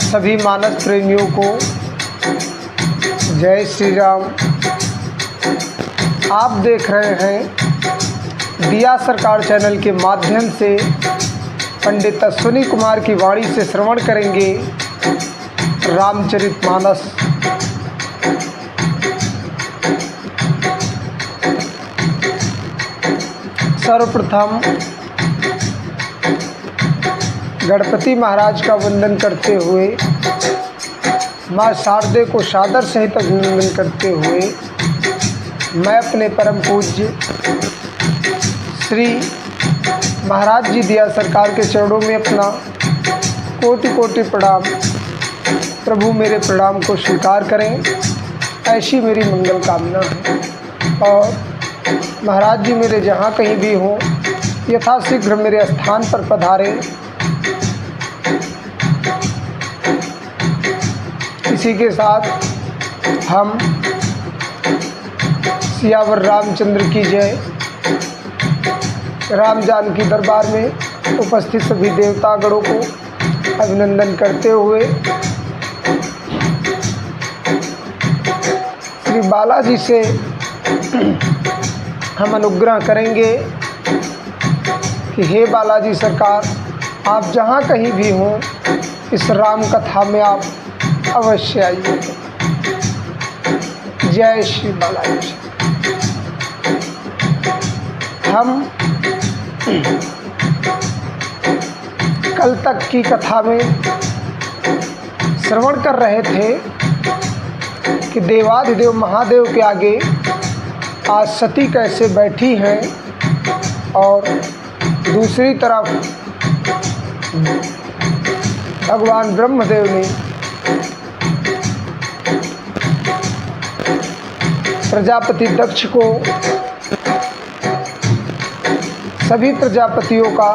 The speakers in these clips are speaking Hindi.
सभी मानस प्रेमियों को जय श्री राम। आप देख रहे हैं दिया सरकार चैनल के माध्यम से पंडित अश्विनी कुमार की वाणी से श्रवण करेंगे रामचरितमानस। सर्वप्रथम गणपति महाराज का वंदन करते हुए, माँ शारदे को सादर सहित अभिनंदन करते हुए मैं अपने परम पूज्य श्री महाराज जी दिया सरकार के चरणों में अपना कोटि कोटि प्रणाम। प्रभु मेरे प्रणाम को स्वीकार करें, ऐसी मेरी मंगल कामना है। और महाराज जी मेरे जहाँ कहीं भी हों यथाशीघ्र मेरे स्थान पर पधारें। इसी के साथ हम सियावर रामचंद्र की जय, राम जानकी दरबार में उपस्थित सभी देवतागणों को अभिनंदन करते हुए श्री बालाजी से हम अनुग्रह करेंगे कि हे बालाजी सरकार, आप जहाँ कहीं भी हों इस राम कथा में आप अवश्य आइए। जय श्री बालाजी। हम कल तक की कथा में श्रवण कर रहे थे कि देवाधिदेव महादेव के आगे आज सती कैसे बैठी हैं और दूसरी तरफ भगवान ब्रह्मदेव ने प्रजापति दक्ष को सभी प्रजापतियों का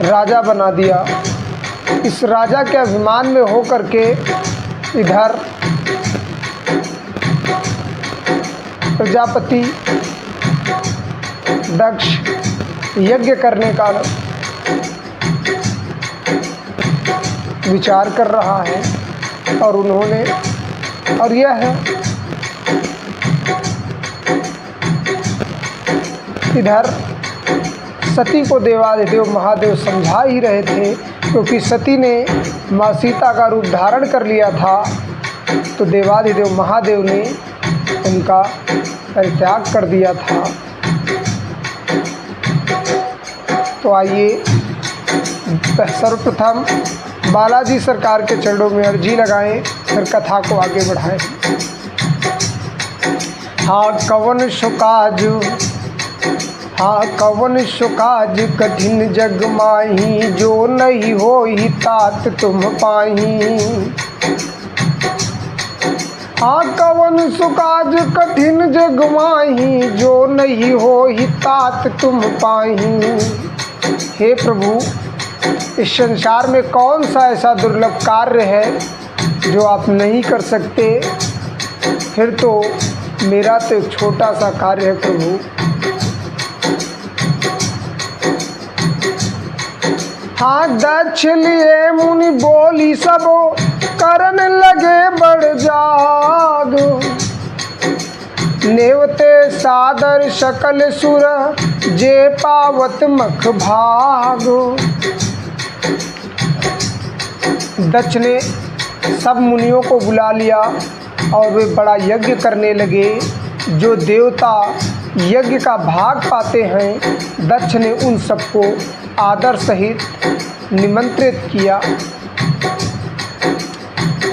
राजा बना दिया। इस राजा के अभिमान में होकर के इधर प्रजापति दक्ष यज्ञ करने का विचार कर रहा है और यह इधर सती को देवाधिदेव महादेव समझा ही रहे थे, क्योंकि सती ने माँ सीता का रूप धारण कर लिया था तो देवाधिदेव महादेव ने उनका परित्याग कर दिया था। तो आइए सर्वप्रथम बालाजी सरकार के चरणों में अर्जी लगाएं, फिर कथा को आगे बढ़ाएं। कवन सुकाज कठिन जग माही, जो नहीं होई तात तुम पाही। कवन सुकाज कठिन जग माही, जो नहीं होई तात तुम पाही। हे प्रभु, इस संसार में कौन सा ऐसा दुर्लभ कार्य है जो आप नहीं कर सकते? फिर तो मेरा तो एक छोटा सा कार्य है प्रभु। दक्ष लिए मुनि बोली सबो, करन लगे बड़ जाग। नेवते सादर सकल सुर, जे पावत मख भाग। दक्ष ने सब मुनियों को बुला लिया और वे बड़ा यज्ञ करने लगे। जो देवता यज्ञ का भाग पाते हैं, दक्ष ने उन सबको आदर सहित निमंत्रित किया।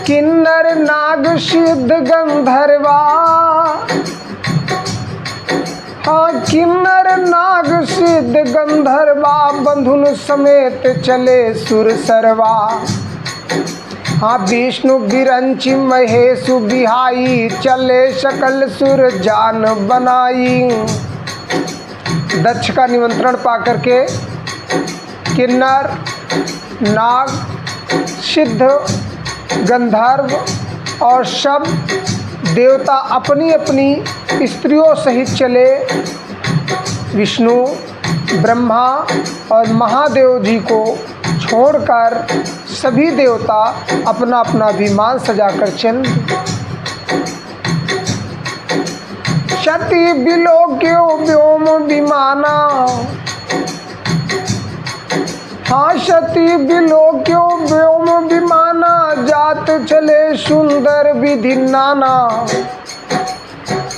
किन्नर नाग सिद्ध गंधर्वा, किन्नर नाग सिद्ध गंधर्वा, बंधुन समेत चले सुर सरवा। विष्णु बिरंची महेशु बिहाई, चले सकल सुर जान बनाई। दक्ष का निमंत्रण पाकर के किन्नर नाग सिद्ध गंधर्व और सब देवता अपनी अपनी स्त्रियों सहित चले विष्णु, ब्रह्मा और महादेव जी को छोड़कर सभी देवता अपना अपना विमान सजाकर चल शती बिलोक्यो व्योम विमाना। हाँ, शती बिलोक्यो व्योम विमाना, जात चले सुंदर विधि नाना।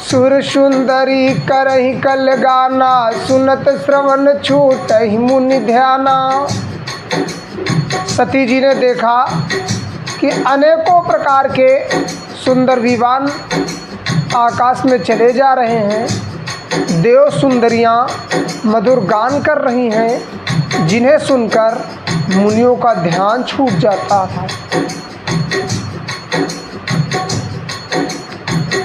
सुर सुंदरी करहि कल गाना, सुनत श्रवण छूटहि मुनि ध्याना। सती जी ने देखा कि अनेकों प्रकार के सुंदर विमान आकाश में चले जा रहे हैं। देव सुंदरियां मधुर गान कर रही हैं, जिन्हें सुनकर मुनियों का ध्यान छूट जाता था।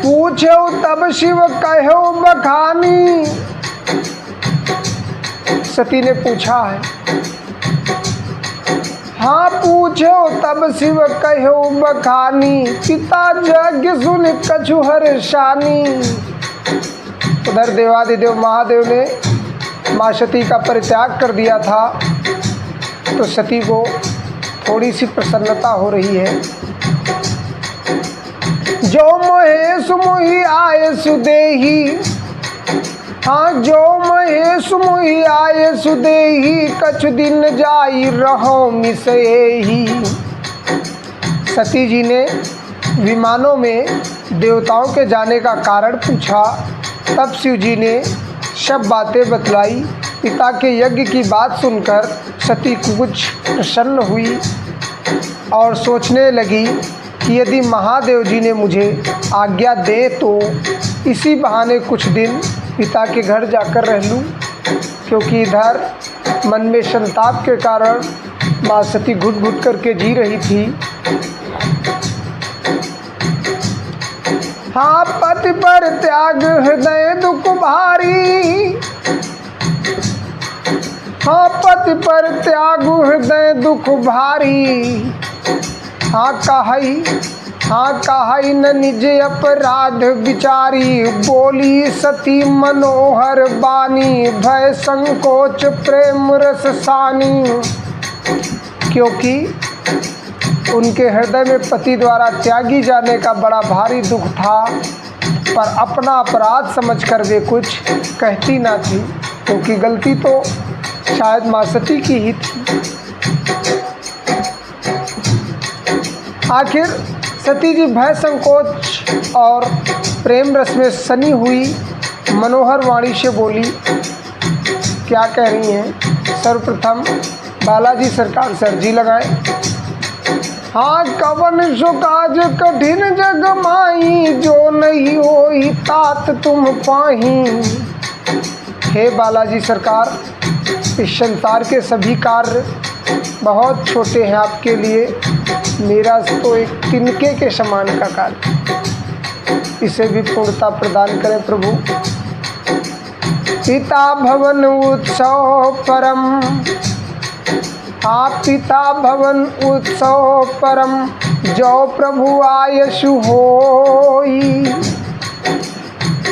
पूछो तब शिव कहो बखानी। सती ने पूछा है। हाँ, पूछो तब शिव कहो बखानी, पिता यज्ञ सुन कछु हर्षानी। उधर देवादिदेव महादेव ने माँ सती का परित्याग कर दिया था, तो सती को थोड़ी सी प्रसन्नता हो रही है। जो महेश मोहि आए सुदेही, हाँ, जो महेश मोहि आए सुदेही, कछु दिन जाई रहो मिसएही। सती जी ने विमानों में देवताओं के जाने का कारण पूछा। तब शिव जी ने सब बातें बतलाई। पिता के यज्ञ की बात सुनकर सती कुछ प्रसन्न हुई और सोचने लगी कि यदि महादेव जी ने मुझे आज्ञा दे तो इसी बहाने कुछ दिन पिता के घर जाकर रह लूँ, क्योंकि इधर मन में संताप के कारण माँ सती घुट घुट करके जी रही थी। हाँ, पति पर त्याग हृदय दुख भारी। हाँ, पति पर त्याग हृदय दुख भारी। हाँ, कहाई न निज अपराध विचारी, बोली सती मनोहर बानी, भय संकोच प्रेम रस सानी। क्योंकि उनके हृदय में पति द्वारा त्यागी जाने का बड़ा भारी दुख था, पर अपना अपराध समझकर वे कुछ कहती ना थी, क्योंकि गलती तो शायद माँ सती की ही थी। आखिर सती जी भय संकोच और प्रेम रस में सनी हुई मनोहर वाणी से बोली। क्या कह रही हैं? सर्वप्रथम बालाजी सरकार से अर्जी लगाए। हाँ, कवन सो काज कठिन जग माही, जो नहीं होई तात तुम पाही। हे बालाजी सरकार, इस संसार के सभी कार्य बहुत छोटे हैं आपके लिए। मेरा तो एक तिनके के समान का कार्य, इसे भी पूर्णता प्रदान करें प्रभु। पिता भवन उत्सव परम, आप पिता भवन उत्सव परम, जो प्रभु आयशु होई।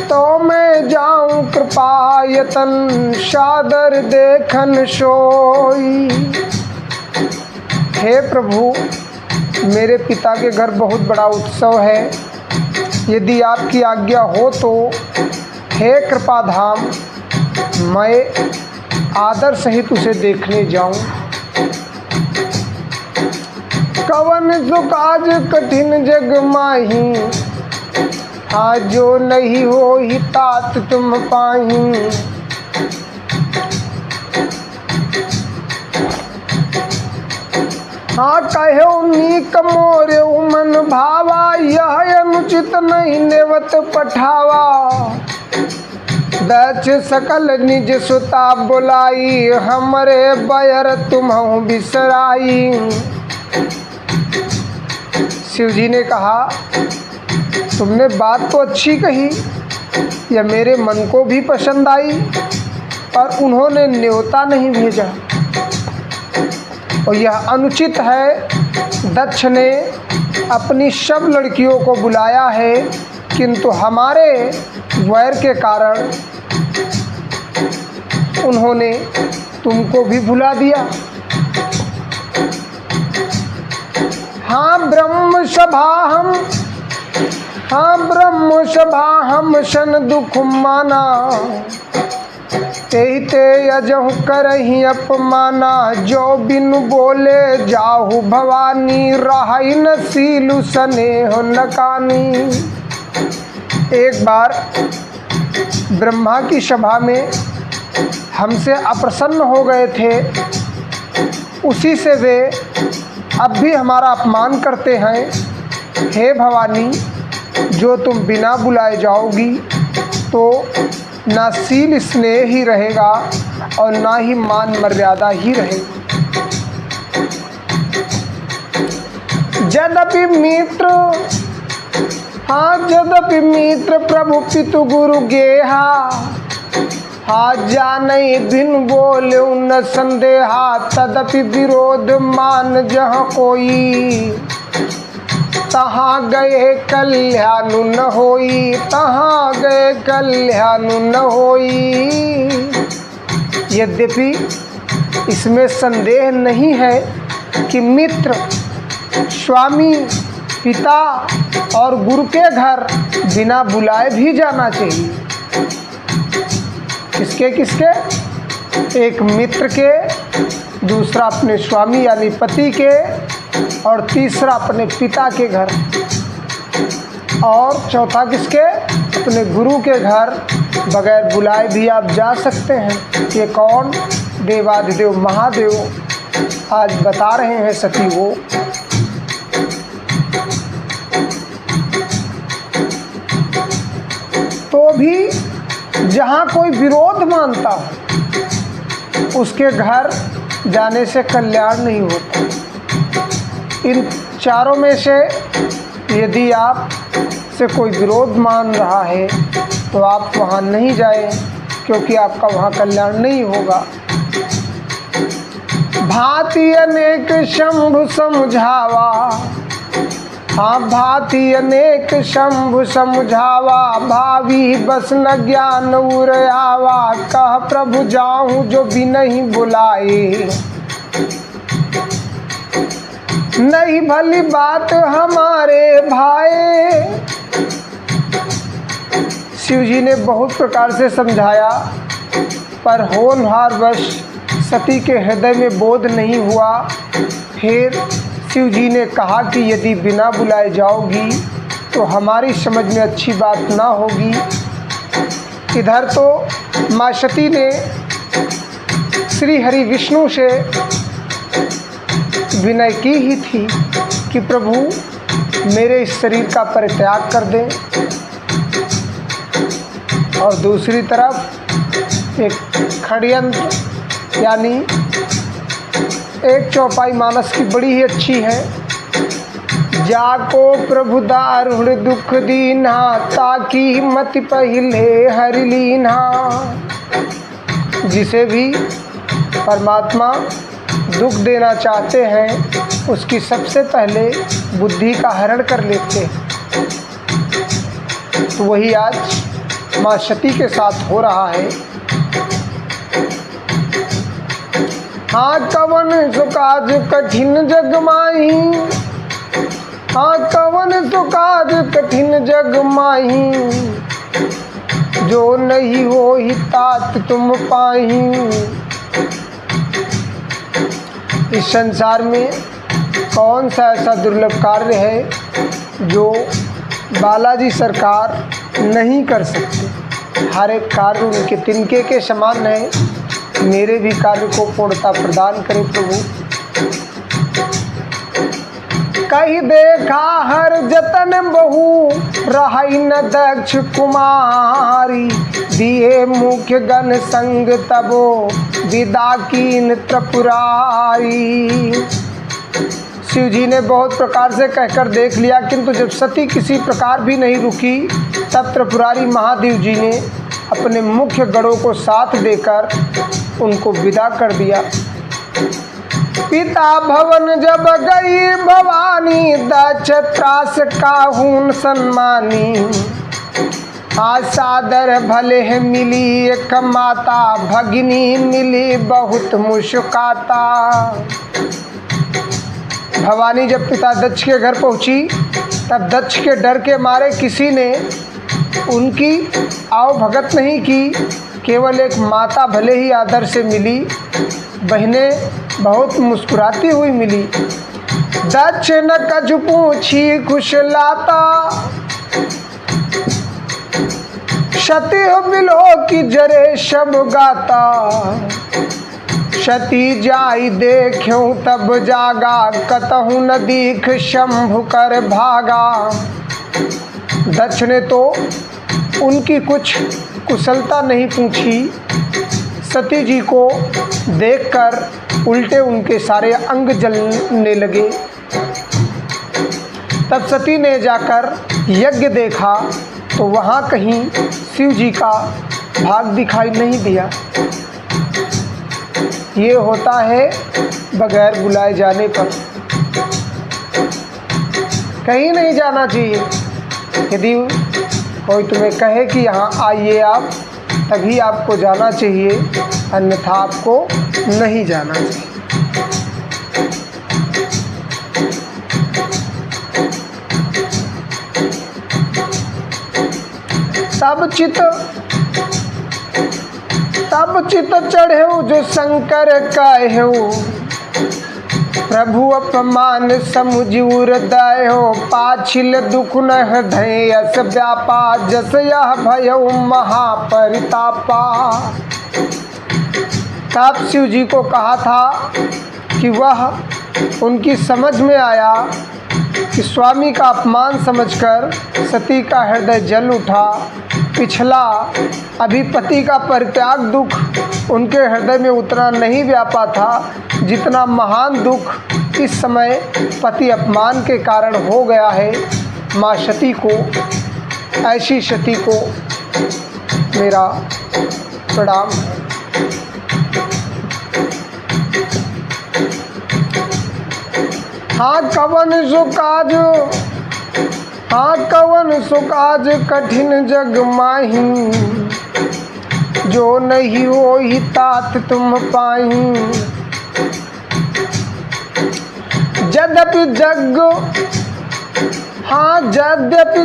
तो मैं जाऊं कृपायतन, सादर देखन सोई। हे प्रभु, मेरे पिता के घर बहुत बड़ा उत्सव है। यदि आपकी आज्ञा हो तो हे कृपाधाम, मैं आदर सहित उसे देखने जाऊं। कवन सो काज कठिन जग माही, हाँ, जो नहीं हो ही तात तुम पाही। हाँ, कहो नीक मोरे मन भावा, यह अनुचित नहीं नेवत पठावा। दक्ष सकल निज सुता बुलाई, हमरे बयर तुम्हु बिसराई। शिव जी ने कहा, तुमने बात तो अच्छी कही, यह मेरे मन को भी पसंद आई, पर उन्होंने न्योता नहीं भेजा और यह अनुचित है। दक्ष ने अपनी सब लड़कियों को बुलाया है, किंतु हमारे वैर के कारण उन्होंने तुमको भी भुला दिया। हाँ ब्रह्म सभा हम शन दुख माना, तेहि ते अजहु करहि अपमाना। जो बिनु बोले जाहु भवानी, रहाई न सीलु स्नेह न कानी। एक बार ब्रह्मा की सभा में हमसे अप्रसन्न हो गए थे, उसी से वे अब भी हमारा अपमान करते हैं। हे भवानी, जो तुम बिना बुलाए जाओगी तो ना सील स्नेह ही रहेगा और ना ही मान मर्यादा ही रहेगी। यद्यपि मित्र प्रभु पितु गुरु गेहा, जानै बिन बोले न संदेहा। तदपि विरोध मान जहाँ कोई, तहाँ गए कल्याण न होई, तहाँ गए कल्याण न होई। यद्यपि इसमें संदेह नहीं है कि मित्र, स्वामी, पिता और गुरु के घर बिना बुलाए भी जाना चाहिए। किसके किसके? एक मित्र के, दूसरा अपने स्वामी यानी पति के, और तीसरा अपने पिता के घर, और चौथा किसके? अपने गुरु के घर बगैर बुलाए भी आप जा सकते हैं। ये कौन? देवाधिदेव महादेव आज बता रहे हैं सती वो। तो भी जहाँ कोई विरोध मानता हो उसके घर जाने से कल्याण नहीं होता। इन चारों में से यदि आप से कोई विरोध मान रहा है तो आप वहाँ नहीं जाएं, क्योंकि आपका वहाँ कल्याण नहीं होगा। भांति अनेक शंभु समझावा, हाँ भांति अनेक शंभु समझावा। भावी बस न ज्ञान उरयावा, कह प्रभु जाऊं जो बिनहि बुलाए। नहीं भली बात हमारे भाई। शिव जी ने बहुत प्रकार से समझाया, पर होनहार वश सती के हृदय में बोध नहीं हुआ। फिर शिव जी ने कहा कि यदि बिना बुलाए जाओगी तो हमारी समझ में अच्छी बात ना होगी। इधर तो माँ सती ने श्री हरि विष्णु से विनय की ही थी कि प्रभु मेरे इस शरीर का परित्याग कर दें, और दूसरी तरफ एक षड्यंत्र यानी एक चौपाई मानस की बड़ी ही अच्छी है। जाको प्रभु दारुण दुख दीना, ताकि मति पहिले हरि लीना। जिसे भी परमात्मा दुख देना चाहते हैं उसकी सबसे पहले बुद्धि का हरण कर लेते हैं। तो वही आज माँ सती के साथ हो रहा है। हाँ कवन सुकाज कठिन जग माही, हाँ कवन सुकाज कठिन जग माही। जो नहीं हो ही तात तुम पाही। इस संसार में कौन सा ऐसा दुर्लभ कार्य है जो बालाजी सरकार नहीं कर सकते। हर एक कार्य उनके तिनके के समान है। मेरे भी कार्य को पूर्णता प्रदान करे प्रभु। कहीं देखा हर जतन बहु, रहाई न दक्ष कुमारी। दिए मुख्य गण संग तबो, विदा कीन त्रिपुरारी। शिव जी ने बहुत प्रकार से कहकर देख लिया, किंतु जब सती किसी प्रकार भी नहीं रुकी, तब त्रिपुरारी महादेव जी ने अपने मुख्य गणों को साथ देकर उनको विदा कर दिया। पिता भवन जब गई भवानी, दक्ष त्रास काहून सम्मानी। हाँ सादर भले है मिली एक माता, भगिनी मिली बहुत मुस्काता। भवानी जब पिता दक्ष के घर पहुंची तब दक्ष के डर के मारे किसी ने उनकी आवभगत नहीं की, केवल एक माता भले ही आदर से मिली, बहनें बहुत मुस्कुराती हुई मिली। दक्ष न कछ पूछी कुशलाता, सती बिलो की जरे शब गाता। सती जाई देखूं तब जागा, कतहु न दीख शंभु कर भागा। दक्ष ने तो उनकी कुछ कुशलता नहीं पूछी, सती जी को देखकर उल्टे उनके सारे अंग जलने लगे। तब सती ने जाकर यज्ञ देखा तो वहाँ कहीं शिव जी का भाग दिखाई नहीं दिया। ये होता है बगैर बुलाए जाने पर। कहीं नहीं जाना चाहिए। यदि कोई तुम्हें कहे कि यहाँ आइए आप, तभी आपको जाना चाहिए, अन्यथा आपको नहीं जाना चाहिए। तब चित चढ़े जो शंकर कहो, प्रभु अपमान समुझ उर्दय हो। पाछिल दुख न हृदय यस व्यापा, जस यह भयउ महापरितापा। तब शिव जी को कहा था कि वह उनकी समझ में आया कि स्वामी का अपमान समझकर सती का हृदय जल उठा। पिछला अभी पति का परित्याग दुख उनके हृदय में उतना नहीं व्यापा था जितना महान दुख इस समय पति अपमान के कारण हो गया है। माँ सती को, ऐसी सती को मेरा प्रणाम है। हाँ कवन सुकाज कठिन जग माही, जो नहीं हो ही तात तुम पाही। यद्यपि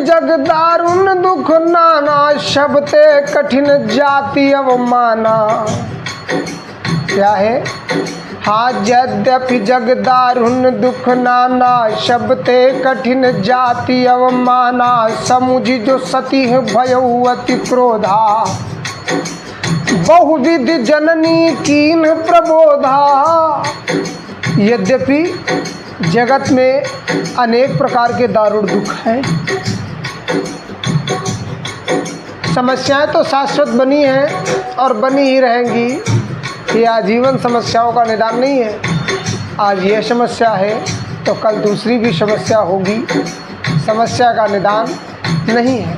जग दारुण दुख नाना, शब्दे कठिन जाति अवमाना। क्या है? हाँ यद्यपि जग दारुण दुख नाना, शब्दे कठिन जाति अवमाना। समुझि जो सती भयउ अति क्रोधा, बहुविधि जननी कीन प्रबोधा। यद्यपि जगत में अनेक प्रकार के दारुण दुख हैं, समस्याएं तो शाश्वत बनी हैं और बनी ही रहेंगी। ये आजीवन समस्याओं का निदान नहीं है। आज यह समस्या है तो कल दूसरी भी समस्या होगी, समस्या का निदान नहीं है।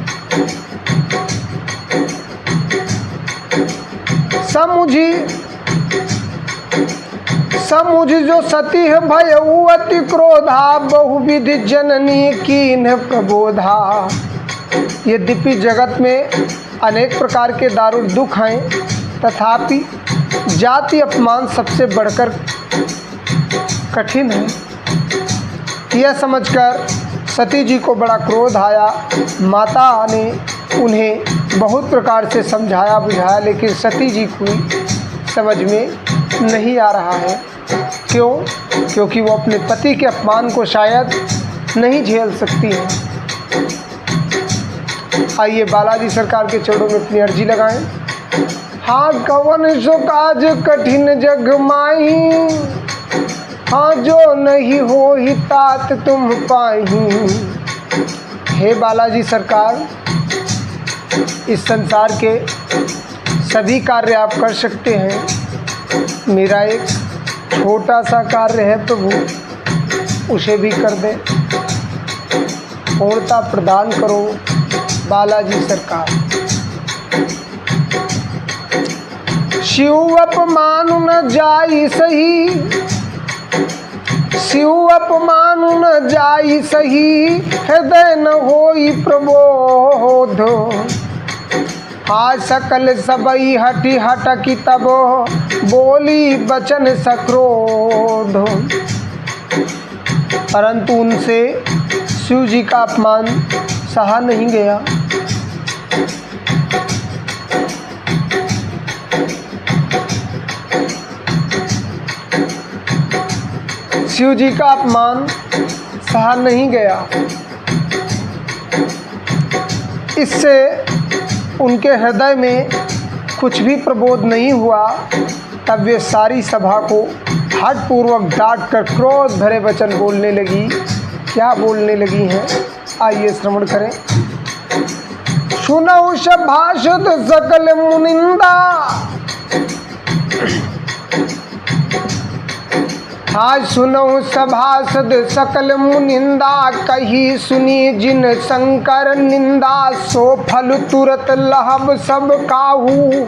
समुझि जो सती है भयउ अति क्रोधा, बहुविधि जननी कीन प्रबोधा। यद्यपि जगत में अनेक प्रकार के दारुण दुख हैं, तथापि जाति अपमान सबसे बढ़कर कठिन है। यह समझकर सती जी को बड़ा क्रोध आया। माता ने उन्हें बहुत प्रकार से समझाया बुझाया, लेकिन सती जी को समझ में नहीं आ रहा है। क्यों? क्योंकि वो अपने पति के अपमान को शायद नहीं झेल सकती है। आइए बालाजी सरकार के चरणों में अपनी अर्जी लगाएं। हाँ कवन सो काज कठिन जग माही, हाँ जो नहीं हो ही तात तुम पाही। हे बालाजी सरकार, इस संसार के सभी कार्य आप कर सकते हैं। मेरा एक छोटा सा कार्य है प्रभु, उसे भी कर दे। पूर्णता प्रदान करो बालाजी सरकार। शिव अपमान न जाई सही, शिव अपमान न जाई सही। हृदय न होई प्रबोध, हाँ सकल सबई हटी हटकी तब बोली बचन सक्रोध। परंतु उनसे शिव जी का अपमान सहा नहीं गया। शिव जी का अपमान सहा नहीं गया। इससे उनके हृदय में कुछ भी प्रबोध नहीं हुआ। तब वे सारी सभा को हठपूर्वक डांट कर क्रोध भरे वचन बोलने लगी। क्या बोलने लगी हैं, आइए श्रवण करें। सुनौ सभासद सकल मुनिंदा, आज सुनौ सभासद सकल मुनिंदा, कही सुनी जिन शंकर निंदा, सो फल तुरत लहब सब काहू,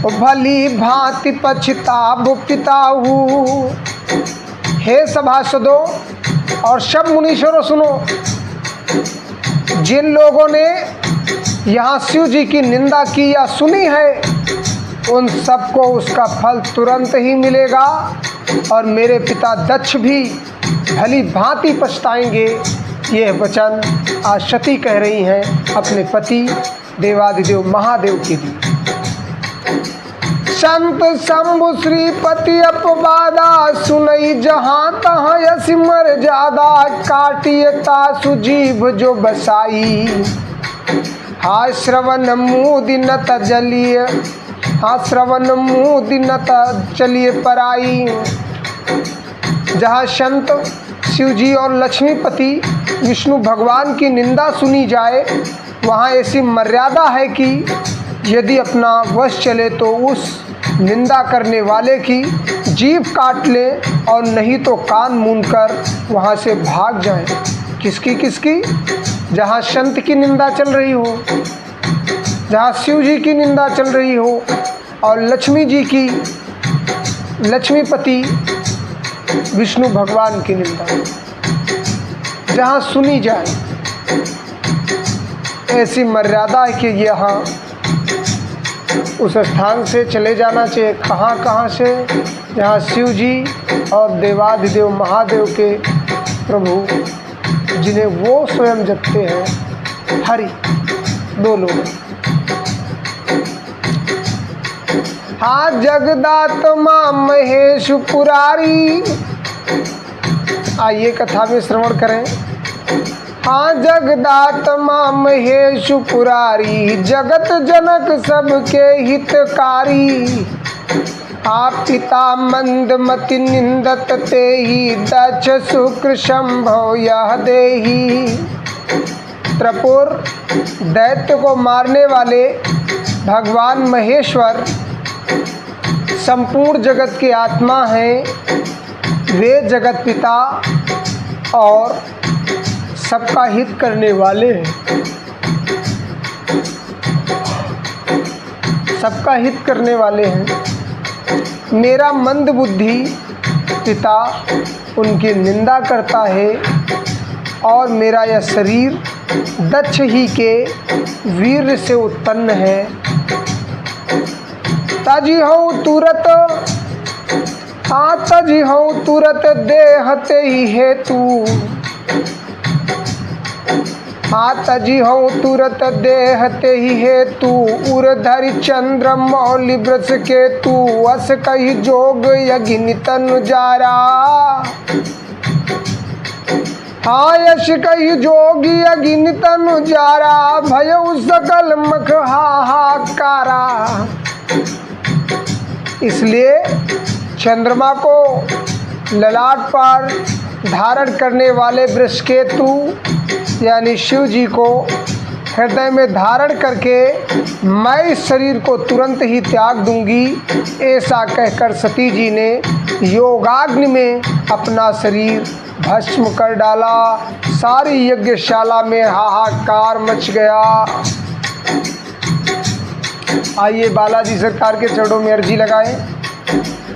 भली भांति पछताब पिताहू। हे सभासदों और सब मुनीश्वरों सुनो, जिन लोगों ने यहाँ शिव जी की निंदा की या सुनी है, उन सबको उसका फल तुरंत ही मिलेगा और मेरे पिता दक्ष भी भली भांति पछताएंगे। यह वचन आज सती कह रही हैं अपने पति देवादिदेव महादेव के लिए। संत शंभु श्रीपति अपवादा, सुनई जहाँ तहाँ यसी मर्यादा, काटियता सुजीव जो बसाई, हा श्रवण मुदिनत जलिय, हा श्रवण मुदिनत चलिए पराई। जहाँ संत शिव जी और लक्ष्मीपति विष्णु भगवान की निंदा सुनी जाए, वहाँ ऐसी मर्यादा है कि यदि अपना वश चले तो उस निंदा करने वाले की जीभ काट ले और नहीं तो कान मूंदकर वहाँ से भाग जाएं। किसकी किसकी? जहाँ संत की निंदा चल रही हो, जहाँ शिव जी की निंदा चल रही हो और लक्ष्मी जी की, लक्ष्मीपति विष्णु भगवान की निंदा जहाँ सुनी जाए, ऐसी मर्यादा है कि यहाँ उस स्थान से चले जाना चाहिए। कहाँ से? जहाँ शिव जी और देवादिदेव महादेव के प्रभु, जिन्हें वो स्वयं जपते हैं, हरि, दो लोग। हाँ जगदात्मा महेश पुरारी, आइए कथा में श्रवण करें। हाँ जगदात्मा महेश पुरारी, जगत जनक सबके हितकारी, आप पिता मंदमति निंदत तेहि, दक्ष शुक्र शंभो यह देहि। त्रिपुर दैत्य को मारने वाले भगवान महेश्वर संपूर्ण जगत के आत्मा हैं। वे जगत पिता और सबका हित करने वाले हैं, सबका हित करने वाले हैं। मेरा मंद बुद्धि पिता उनकी निंदा करता है और मेरा यह शरीर दक्ष ही के वीर से उत्पन्न है। तजी हूँ तुरत, हाँ तजी हूँ तुरत देहते ही हेतु, हाँ तजी हूँ तुरत देहते ही हेतु, उर्धरि चंद्र मौलि वृष केतु, अस कही जोग यज्ञ तनु जारा, हाँ यश कही जोगी यज्ञ तनु जारा, भयउ सकल मख हाहाकारा। इसलिए चंद्रमा को ललाट पर धारण करने वाले वृषकेतु यानी शिव जी को हृदय में धारण करके मैं इस शरीर को तुरंत ही त्याग दूंगी, ऐसा कहकर सती जी ने योगाग्नि में अपना शरीर भस्म कर डाला। सारी यज्ञशाला में हाहाकार मच गया। आइए बालाजी सरकार के चरणों में अर्जी लगाएं।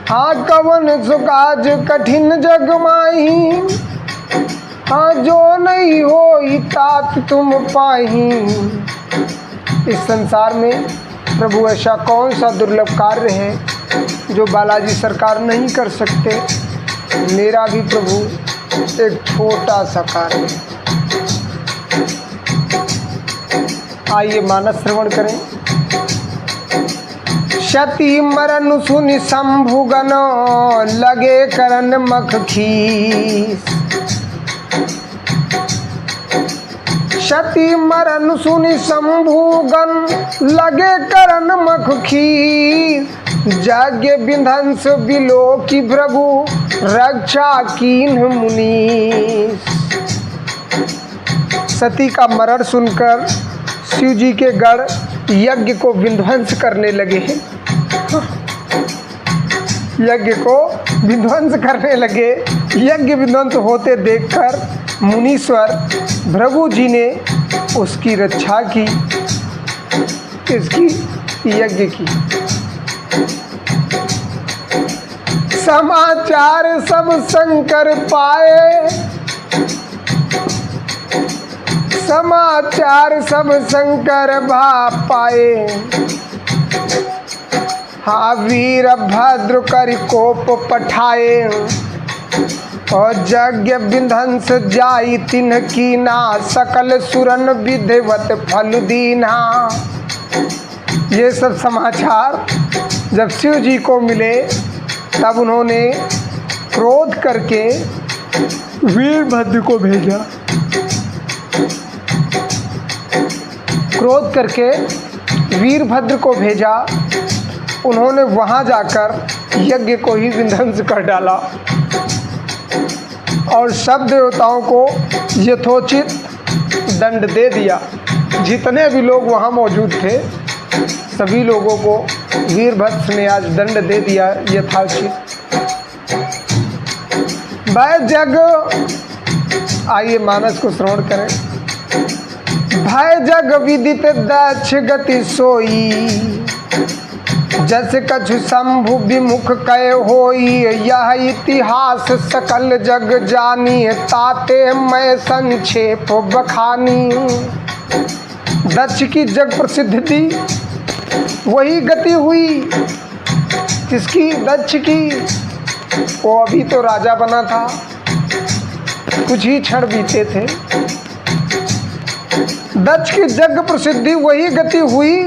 हाँ कवन सुकाज कठिन जग माही, हाँ जो नहीं हो तात तुम पाही, इस संसार में प्रभु ऐसा कौन सा दुर्लभ कार्य है जो बालाजी सरकार नहीं कर सकते। मेरा भी प्रभु एक छोटा सा कार्य है। आइए मानस श्रवण करें। शती मरन सुनि शंभुगन लगे करन मख खीस। शती मरन सुनि शंभुगन लगे करन मख खीस। यज्ञ विध्वंस बिलो की भृगु रक्षा कीन्ह मुनीस। सती का मरण सुनकर शिव जी के गढ़ यज्ञ को विध्वंस करने लगे हैं। यज्ञ को विध्वंस करने लगे। यज्ञ विध्वंस होते देखकर मुनीश्वर भृगु जी ने उसकी रक्षा की, इसकी यज्ञ की। समाचार सब शंकर पाए, समाचार सब शंकर भा पाए। हाँ वीर भद्र कर कोप पठाए। और यज्ञ विध्वंस जाई तिन्ह कीना, सकल सुरन विधिवत फल दीना। ये सब समाचार जब शिव जी को मिले तब उन्होंने क्रोध करके वीरभद्र को भेजा। क्रोध करके वीरभद्र को भेजा। उन्होंने वहाँ जाकर यज्ञ को ही विध्वंस कर डाला और सब देवताओं को यथोचित दंड दे दिया। जितने भी लोग वहाँ मौजूद थे सभी लोगों को वीरभद्र ने आज दंड दे दिया यथाचित। भय जग, आइए मानस को श्रवण करें। भय जग विदित दक्ष गति सोई। जस कछु शंभु विमुख कय होई। यह इतिहास सकल जग जानी, ताते मैं संक्षेप बखानी। दक्ष की जग प्रसिद्ध थी, वही गति हुई किसकी? दक्ष की। वो अभी तो राजा बना था, कुछ ही क्षण बीते थे। दक्ष की जग प्रसिद्धि वही गति हुई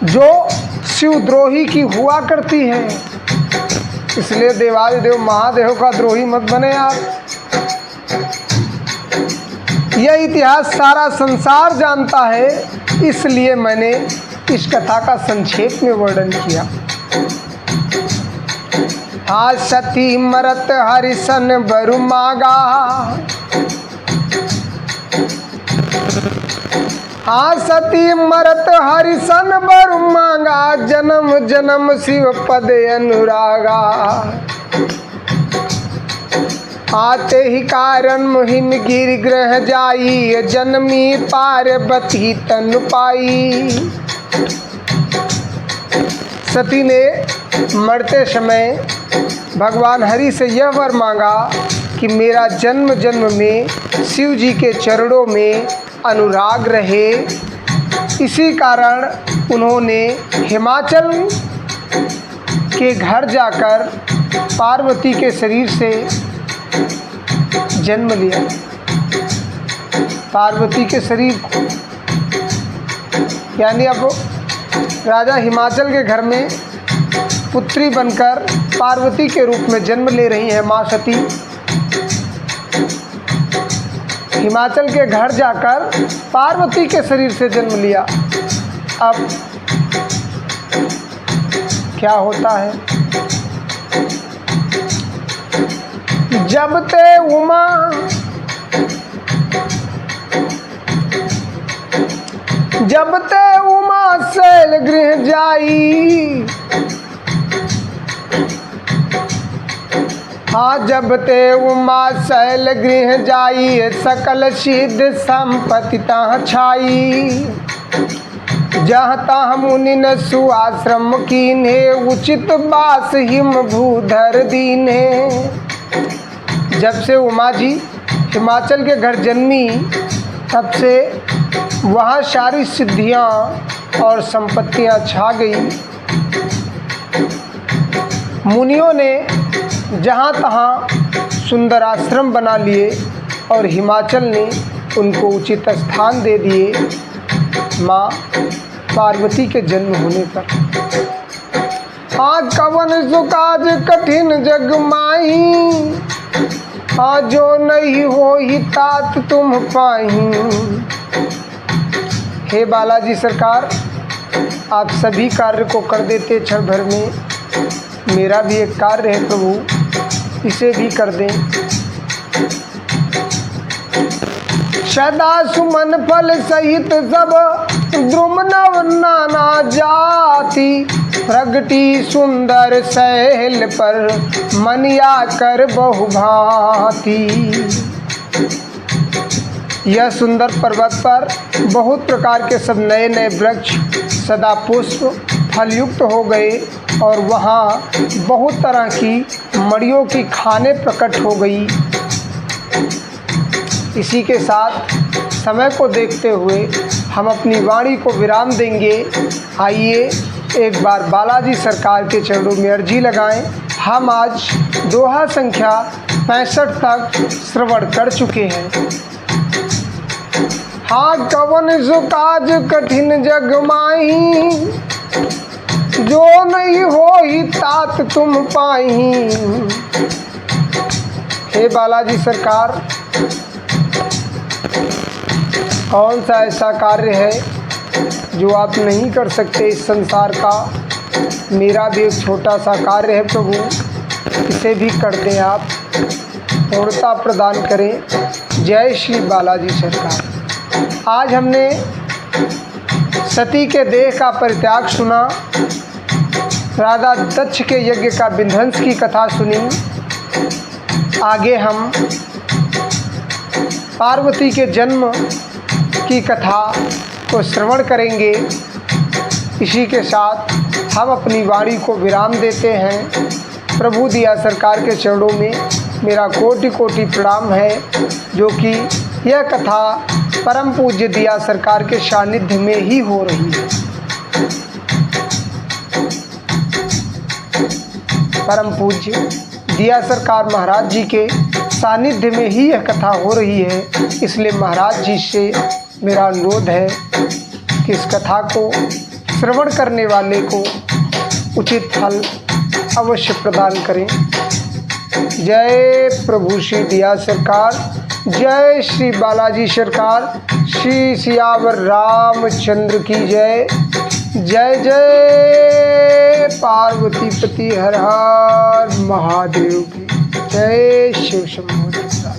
जो शिवद्रोही की हुआ करती है। इसलिए देवादिदेव महादेव का द्रोही मत बने आप। यह इतिहास सारा संसार जानता है, इसलिए मैंने इस कथा का संक्षेप में वर्णन किया। आज सती मरत हरिसन बरु मागा। हाँ सती मरत हरिसन बरु मांगा। जन्म जन्म शिव पद अनुरागा। आते ही कारण मुहिम गिर ग्रह जाई। जन्मी पार्वती तनु पाई। सती ने मरते समय भगवान हरि से यह वर मांगा कि मेरा जन्म जन्म में शिव जी के चरणों में अनुराग रहे। इसी कारण उन्होंने हिमाचल के घर जाकर पार्वती के शरीर से जन्म लिया। पार्वती के शरीर को, यानी अब राजा हिमाचल के घर में पुत्री बनकर पार्वती के रूप में जन्म ले रही हैं माँ सती। हिमाचल के घर जाकर पार्वती के शरीर से जन्म लिया। अब क्या होता है? जब ते उमा जब ते उमा शैल गृह जाई। हाँ जब ते उमा शैल गृह जाई। सकल सिद्ध संपत्ति तह छाई। जहाँ तहाँ मुनि न सुआश्रम कीन्हे। उचित बास हिम भूधर दीन्हे। जब से उमा जी हिमाचल के घर जन्मी तब से वहाँ सारी सिद्धियाँ और संपत्तियां छा गई। मुनियों ने जहाँ तहाँ सुंदर आश्रम बना लिए और हिमाचल ने उनको उचित स्थान दे दिए। माँ पार्वती के जन्म होने पर कवन सुकाज कठिन जग माही, जो नहीं हो ही तात तुम पाही। हे बालाजी सरकार, आप सभी कार्य को कर देते क्षण भर में। मेरा भी एक कार्य है प्रभु, इसे भी कर दें। सदा सुमन फल सहित सब द्रुम नव नाना जाति, प्रगटी सुंदर सैल पर मनिया कर बहुभांति। यह सुंदर पर्वत पर बहुत प्रकार के सब नए नए वृक्ष सदा पुष्प फलयुक्त हो गए और वहाँ बहुत तरह की मड़ियों की खानें प्रकट हो गई। इसी के साथ समय को देखते हुए हम अपनी वाणी को विराम देंगे। आइए एक बार बालाजी सरकार के चरणों में अर्जी लगाएं। हम आज दोहा संख्या 65 तक श्रवण कर चुके हैं। कवन सुकाज कठिन जग माही, जो नहीं हो ही तात तुम पाही। हे बालाजी सरकार, कौन सा ऐसा कार्य है जो आप नहीं कर सकते इस संसार का। मेरा भी एक छोटा सा कार्य है प्रभु, इसे भी कर दें आप, पूर्णता प्रदान करें। जय श्री बालाजी सरकार। आज हमने सती के देह का परित्याग सुना, राजा दक्ष के यज्ञ का विध्वंस की कथा सुनी। आगे हम पार्वती के जन्म की कथा को श्रवण करेंगे। इसी के साथ हम अपनी वाणी को विराम देते हैं। प्रभु दिया सरकार के चरणों में मेरा कोटि कोटि प्रणाम है, जो कि यह कथा परम पूज्य दिया सरकार के सानिध्य में ही हो रही है। परम पूज्य दिया सरकार महाराज जी के सानिध्य में ही यह कथा हो रही है। इसलिए महाराज जी से मेरा अनुरोध है कि इस कथा को श्रवण करने वाले को उचित फल अवश्य प्रदान करें। जय प्रभु श्री दिया सरकार, जय श्री बालाजी सरकार, श्री सियावर रामचंद्र की जय। जय जय पार्वती पति हर हर महादेव की जय। शिव शंभो।